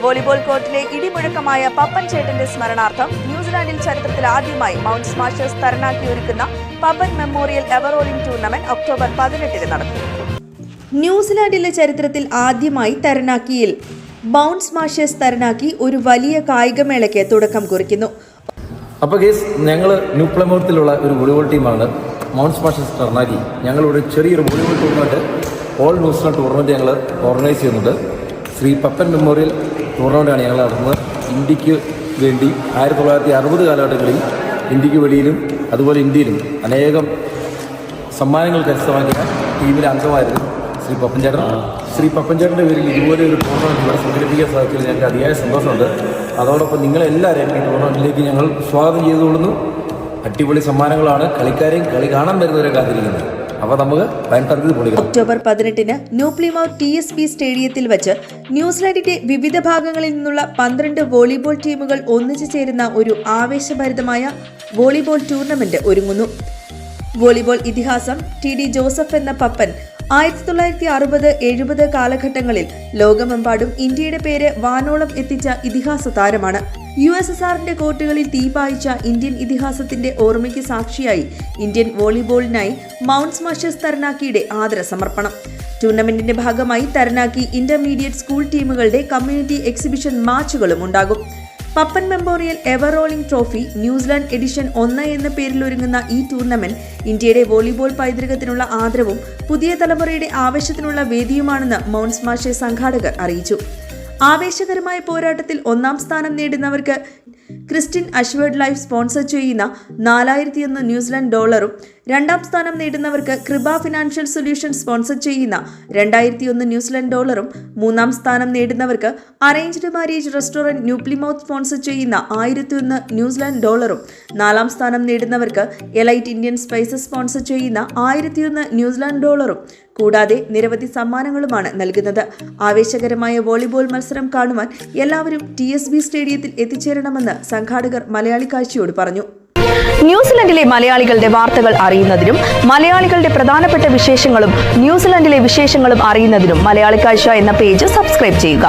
Volleyball കോർട്ടിലെ ഇടിമുഴക്കമായ Pappan ചേട്ടന്റെ സ്മരണാർത്ഥം ന്യൂസിലാൻഡിൽ ചരിത്രത്തിൽ ആദ്യമായി മൗണ്ട് സ്മാഷേഴ്സ് തരണാക്കി ഒരുക്കുന്ന Pappan memorial ever rolling tournament October 18 നടക്കും. ന്യൂസിലാൻഡിലെ ചരിത്രത്തിൽ ആദ്യമായി തരണാക്കിയിൽ മൗണ്ട് സ്മാഷേഴ്സ് തരണാക്കി ഒരു വലിയ കായികമേളയ്ക്ക് തുടക്കം കുറിക്കുന്നു. അപ്പോൾ ഞങ്ങൾ ന്യൂ പ്ലമൗത്തിലുള്ള ഒരു വോളിബോൾ ടീമാണ് മൗണ്ട് സ്മാഷേഴ്സ് തരണാക്കി. ഞങ്ങളൊരു ചെറിയൊരു volleyball tournament all New Zealand tournament ഞങ്ങൾ ഓർഗനൈസ് ചെയ്യുന്നുണ്ട്. ശ്രീ പപ്പൻ മെമ്മോറിയൽ ടൂർണമെൻറ്റാണ് ഞങ്ങൾ നടത്തുന്നത്. ഇന്ത്യക്ക് വേണ്ടി 1960 കാലഘട്ടങ്ങളിൽ ഇന്ത്യക്ക് വെളിയിലും അതുപോലെ ഇന്ത്യയിലും അനേകം സമ്മാനങ്ങൾ കരസ്ഥമാക്കിയ ടീമിലെ അംഗമായിരുന്നു ശ്രീ പപ്പൻ ചേട്ടൻ. ശ്രീ പപ്പൻ ചേട്ടൻ്റെ പേരിൽ ഇതുപോലെ ഒരു ടൂർണമെൻറ്റ് ഇവിടെ സംഘടിപ്പിക്കാൻ സാധിച്ചതിൽ ഞങ്ങൾക്ക് അതിയായ സന്തോഷമുണ്ട്. അതോടൊപ്പം നിങ്ങളെല്ലാവരെയും ഈ ടൂർണമെൻറ്റിലേക്ക് ഞങ്ങൾ സ്വാഗതം ചെയ്തുകൊള്ളുന്നു. അടിപൊളി സമ്മാനങ്ങളാണ് കളിക്കാരെയും കളി കാണാൻ വരുന്നവരെ കാത്തിരിക്കുന്നത്. അപ്പോൾ നമുക്ക് ഒക്ടോബർ 18 ന്യൂ പ്ലിമൗത്ത് TSB സ്റ്റേഡിയത്തിൽ വെച്ച് ന്യൂസിലാൻഡിന്റെ വിവിധ ഭാഗങ്ങളിൽ നിന്നുള്ള 12 വോളിബോൾ ടീമുകൾ ഒന്നിച്ചു ചേരുന്ന ഒരു ആവേശഭരിതമായ വോളിബോൾ ടൂർണമെന്റ് ഒരുങ്ങുന്നു. വോളിബോൾ ഇതിഹാസം TD ജോസഫ് എന്ന പപ്പൻ 1960-70 കാലഘട്ടങ്ങളിൽ ലോകമെമ്പാടും ഇന്ത്യയുടെ പേര് വാനോളം എത്തിച്ച ഇതിഹാസ താരമാണ്. USSRന്റെ കോർട്ടുകളിൽ തീപായിച്ച ഇന്ത്യൻ ഇതിഹാസത്തിന്റെ ഓർമ്മയ്ക്ക് സാക്ഷിയായി ഇന്ത്യൻ വോളിബോളിനായി മൗണ്ട് സ്മാഷേഴ്സ് തരണാക്കിയുടെ ആദര സമർപ്പണം. ടൂർണമെന്റിന്റെ ഭാഗമായി തരണാക്കി ഇന്റർമീഡിയറ്റ് സ്കൂൾ ടീമുകളുടെ കമ്മ്യൂണിറ്റി എക്സിബിഷൻ മാച്ചുകളും ഉണ്ടാകും. Pappan memorial ever rolling trophy New Zealand edition 1 എന്ന പേരിൽ ഒരുങ്ങുന്ന ഈ ടൂർണമെന്റ് ഇന്ത്യയുടെ വോളിബോൾ പൈതൃകത്തിനുള്ള ആദരവും പുതിയ തലമുറയുടെ ആവേശത്തിനുള്ള വേദിയുമാണെന്ന് മൗണ്ട് സ്മാഷേഴ്സ് സംഘാടകർ അറിയിച്ചു. ആവേശകരമായ പോരാട്ടത്തിൽ 1ാം സ്ഥാനം നേടുന്നവർക്ക് ക്രിസ്റ്റിൻ അഷ്വേർഡ് ലൈഫ് സ്പോൺസർ ചെയ്യുന്ന $4001 2ാം സ്ഥാനം നേടുന്നവർക്ക് കൃപ ഫിനാൻഷ്യൽ സൊല്യൂഷൻ സ്പോൺസർ ചെയ്യുന്ന $2001 3ാം സ്ഥാനം നേടുന്നവർക്ക് arranged marriage restaurant New Plymouth sponsor ചെയ്യുന്ന $1001 4ാം സ്ഥാനം നേടുന്നവർക്ക് എലൈറ്റ് ഇന്ത്യൻ സ്പൈസസ് സ്പോൺസർ ചെയ്യുന്ന $1001 കൂടാതെ നിരവധി സമ്മാനങ്ങളുമാണ് നൽകുന്നത്. ആവേശകരമായ വോളിബോൾ മത്സരം കാണുവാൻ എല്ലാവരും TSB സ്റ്റേഡിയത്തിൽ എത്തിച്ചേരണമെന്ന് സംഘാടകർ മലയാളി കാഴ്ചയോട് പറഞ്ഞു. ന്യൂസിലൻഡിലെ മലയാളികളുടെ വാർത്തകൾ അറിയുന്നതിനും മലയാളികളുടെ പ്രധാനപ്പെട്ട വിശേഷങ്ങളും ന്യൂസിലൻഡിലെ വിശേഷങ്ങളും അറിയുന്നതിനും മലയാളി കാഴ്ച എന്ന പേജ് സബ്സ്ക്രൈബ് ചെയ്യുക.